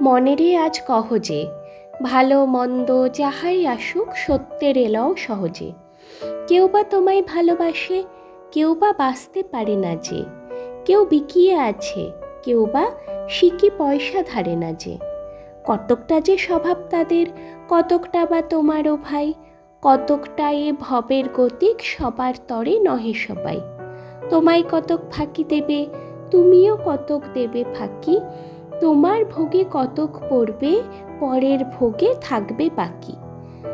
মনেরে আজ কহ যে, ভালো মন্দ যাহাই আসুক সত্যের এলও সহজে। কেউ বা তোমায় ভালোবাসে, কেউ বা বাঁচতে পারে না যে। কেউ বিকিয়ে আছে, কেউ বা সিকি পয়সা ধারে না যে। কতকটা যে স্বভাব তাদের, কতকটা বা তোমারও ভাই। কতকটা এ ভবের গতিক, সবার তরে নহে সবাই। তোমায় কতক ফাঁকি দেবে, তুমিও কতক দেবে ফাঁকি। তোমার ভোগে কতক পড়বে, পরের ভোগে থাকবে বাকি।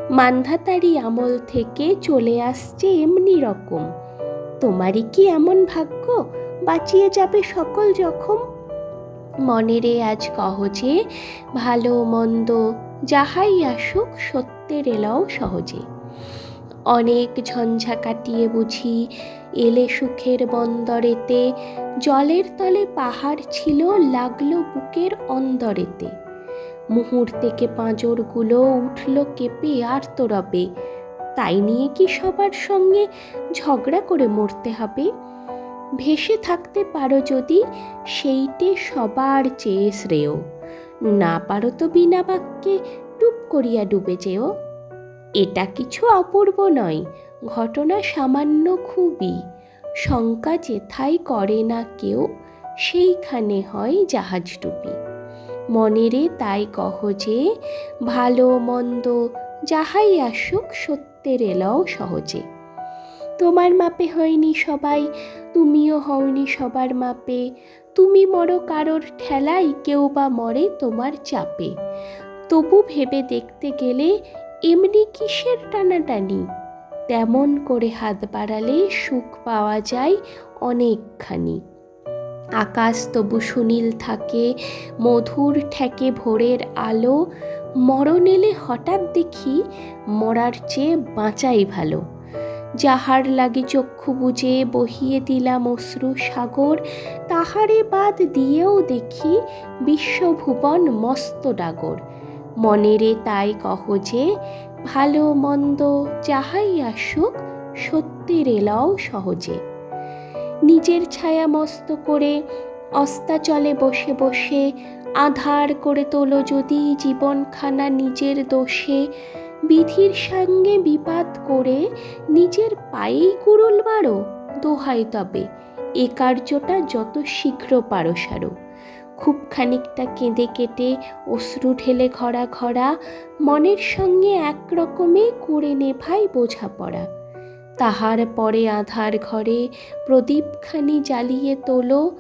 মান্ধাতারি আমল থেকে চলে আসছে এমনি রকম। তোমারই কি এমন ভাগ্য, বাঁচিয়ে যাবে সকল জখম? মনেরে আজ কহ যে, ভালো মন্দ যাহাই আসুক সত্যের এলও সহজে। অনেক ঝঞ্ঝা কাটিয়ে বুঝি এলে সুখের বন্দরেতে। জলের তলে পাহাড় ছিল, লাগলো বুকের অন্দরেতে। মুহূর্তেকে পাঁজরগুলো উঠল কেঁপে আর্তরবে। তাই নিয়ে কি সবার সঙ্গে ঝগড়া করে মরতে হবে? ভেসে থাকতে পারো যদি, সেইটে সবার চেয়ে শ্রেয়। না পারো তো বিনা বাক্যে টুপ করিয়া ডুবে যেও। এটা কিছু অপূর্ব নয়, ঘটনা সামান্য খুবই। শঙ্কা যেথায় করে না কেউ, সেইখানে হয় জাহাজডুবি। মনেরে তাই কহ যে, ভালো মন্দ যাহাই আসুক সত্যের এলও সহজে। তোমার মাপে হয়নি সবাই, তুমিও হওনি সবার মাপে। তুমি মরো কারোর ঠেলায়, কেউ বা মরে তোমার চাপে। তবু ভেবে দেখতে গেলে এমনি কিসের টানাটানি? তেমন করে হাত বাড়ালে সুখ পাওয়া যায় অনেকখানি। আকাশ তবু সুনীল থাকে, মধুর ঠেকে ভোরের আলো। মরণ এলে হঠাৎ দেখি, মরার চেয়ে বাঁচাই ভালো। যাহার লাগি চক্ষু বুজে বহিয়ে দিলাম অশ্রু সাগর, তাহারে বাদ দিয়েও দেখি বিশ্বভুবন মস্ত ডাগর। মনেরে তাই কহ যে, ভালো মন্দ যাহাই আসুক সত্যের এলও সহজে। নিজের ছায়া মস্ত করে অস্তাচলে বসে বসে, আঁধার করে তোলো যদি জীবনখানা নিজের দোষে। বিধির সঙ্গে বিবাদ করে নিজের পায়েই কুড়ুল মারো, দোহাই তবে এ কার্যটা যত শীঘ্র পারো সারো। খুব খানিকটা কেঁদে কেটে অশ্রু ঢেলে ঘরা ঘরা, মনের সঙ্গে একরকমে করে নেভাই বোঝাপড়া। তাহার পরে আঁধার ঘরে প্রদীপখানি জ্বালিয়ে তোলো।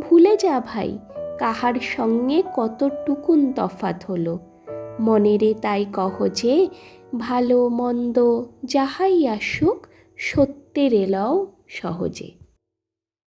ভুলে যা ভাই, কাহার সঙ্গে কতটুকুন তফাৎ হলো। মনেরে তাই কহ যে, ভালো মন্দ যাহাই আসুক সত্যের এলও সহজে।